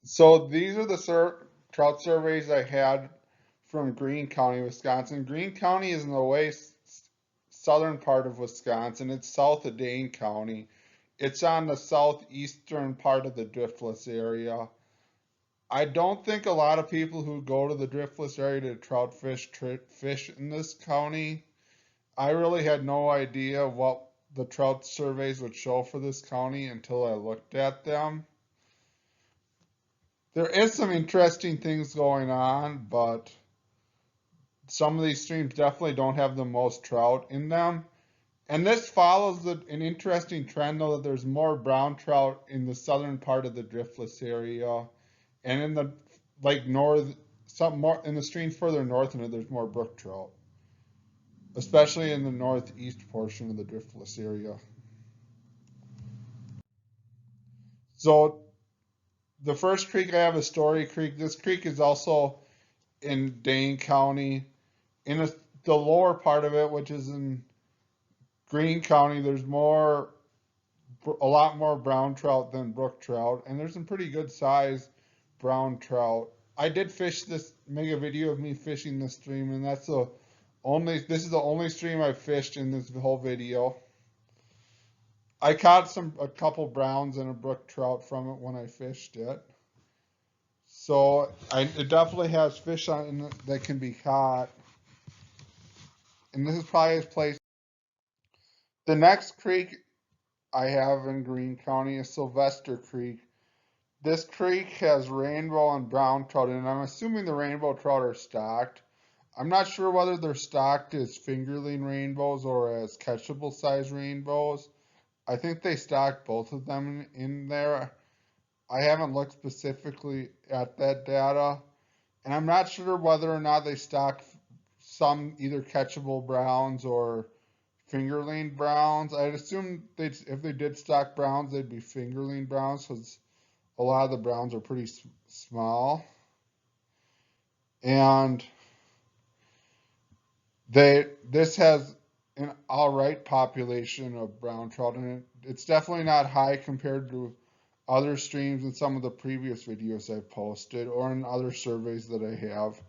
So these are the trout surveys I had from Greene County, Wisconsin. Greene County is in the southern part of Wisconsin. It's south of Dane County. It's on the southeastern part of the driftless area. I don't think a lot of people who go to the driftless area to trout fish in this county. I really had no idea what the trout surveys would show for this county until I looked at them. There is some interesting things going on, but some of these streams definitely don't have the most trout in them. And this follows an interesting trend, though, that there's more brown trout in the southern part of the driftless area, and in the some more in the streams further north in it, there's more brook trout, especially in the northeast portion of the driftless area. So the first creek I have is Doughtery Creek. This creek is also in Dane County. In the lower part of it, which is in Greene County, there's a lot more brown trout than brook trout, and there's some pretty good size brown trout. I did make a video of me fishing this stream, and this is the only stream I've fished in this whole video. I caught a couple browns and a brook trout from it when I fished it. So it definitely has fish on it that can be caught. And this is probably his place. The next creek I have in Greene County is Sylvester Creek. This creek has rainbow and brown trout in it. I'm assuming the rainbow trout are stocked. I'm not sure whether they're stocked as fingerling rainbows or as catchable size rainbows. I think they stock both of them in there. I haven't looked specifically at that data, and I'm not sure whether or not they stock some either catchable browns or fingerling browns. I'd assume if they did stock browns, they'd be fingerling browns because a lot of the browns are pretty small. And this has an all right population of brown trout in it. It's definitely not high compared to other streams in some of the previous videos I've posted or in other surveys that I have.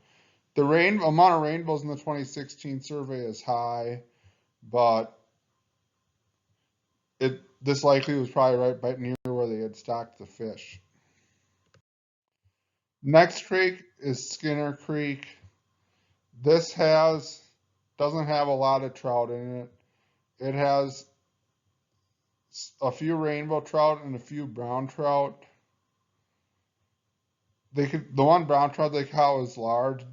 The amount of rainbows in the 2016 survey is high, but this likely was probably right near where they had stocked the fish. Next creek is Skinner Creek. This doesn't have a lot of trout in it. It has a few rainbow trout and a few brown trout. The one brown trout they caught was large.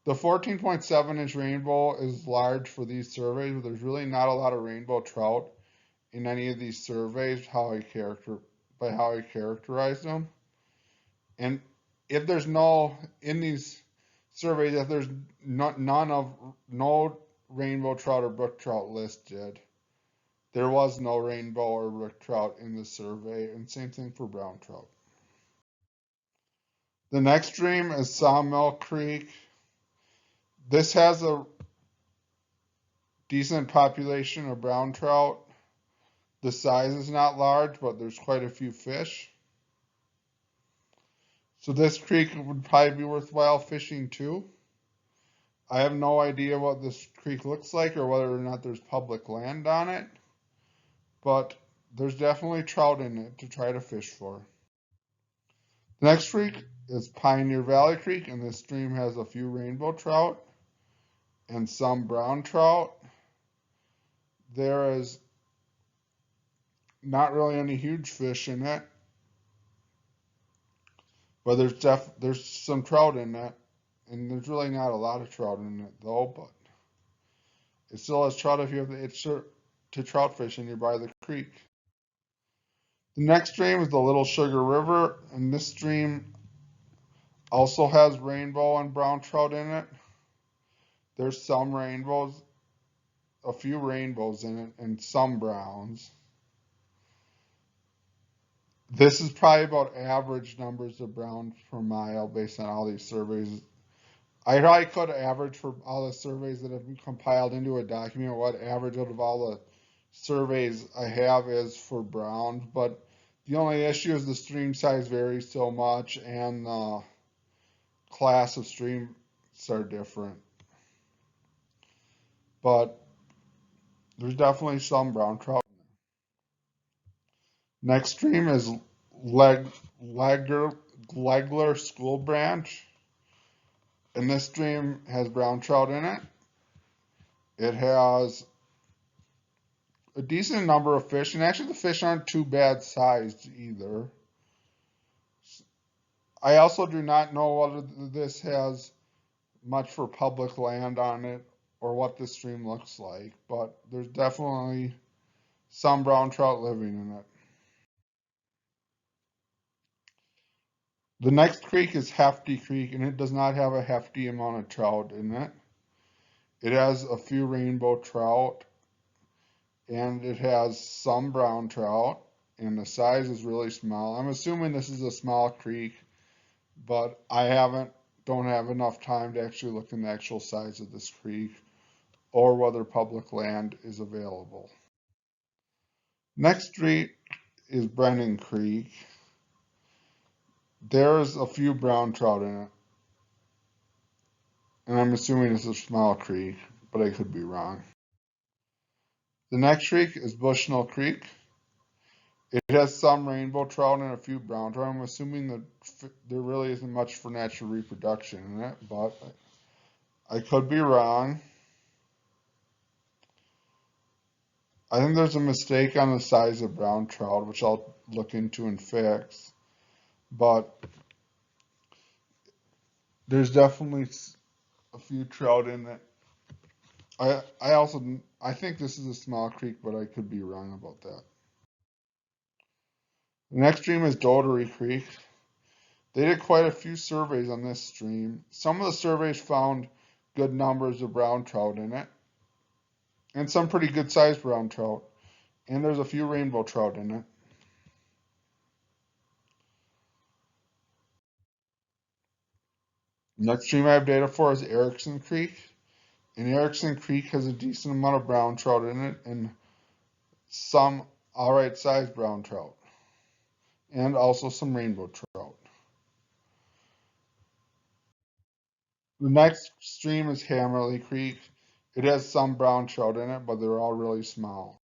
The 14.7-inch rainbow is large for these surveys, but there's really not a lot of rainbow trout in any of these surveys by how I characterize them. And if there's in these surveys, if there's no rainbow trout or brook trout listed, there was no rainbow or brook trout in the survey, and same thing for brown trout. The next stream is Sawmill Creek. This has a decent population of brown trout. The size is not large, but there's quite a few fish. So this creek would probably be worthwhile fishing too. I have no idea what this creek looks like or whether or not there's public land on it, but there's definitely trout in it to try to fish for. The next creek is Pioneer Valley Creek, and this stream has a few rainbow trout and some brown trout. There is not really any huge fish in it, but there's some trout in it, and there's really not a lot of trout in it though, but it still has trout if you have the itch to trout fish nearby the creek. The next stream is the Little Sugar River, and this stream also has rainbow and brown trout in it. There's some rainbows, a few rainbows in it, and some browns. This is probably about average numbers of browns per mile based on all these surveys. I probably could average for all the surveys that have been compiled into a document what average out of all the surveys I have is for browns, but The only issue is the stream size varies so much and the class of streams are different. But there's definitely some brown trout. Next stream is Legler School Branch, and this stream has brown trout in it. It has a decent number of fish, and actually the fish aren't too bad sized either. I also do not know whether this has much for public land on it or what this stream looks like, but there's definitely some brown trout living in it. The next creek is Hefty Creek, and it does not have a hefty amount of trout in it. It has a few rainbow trout, and it has some brown trout, and the size is really small. I'm assuming this is a small creek, but don't have enough time to actually look in the actual size of this creek or whether public land is available. Next street is Brennan Creek. There's a few brown trout in it, and I'm assuming it's a small creek, but I could be wrong. The next creek is Bushnell Creek. It has some rainbow trout and a few brown trout. I'm assuming that there really isn't much for natural reproduction in it, but I could be wrong. I think there's a mistake on the size of brown trout, which I'll look into and fix. But there's definitely a few trout in it. I think this is a small creek, but I could be wrong about that. The next stream is Doughtery Creek. They did quite a few surveys on this stream. Some of the surveys found good numbers of brown trout in it, and some pretty good sized brown trout. And there's a few rainbow trout in it. Next stream I have data for is Erickson Creek. And Erickson Creek has a decent amount of brown trout in it and some alright sized brown trout. And also some rainbow trout. The next stream is Hammerly Creek. It has some brown trout in it, but they're all really small.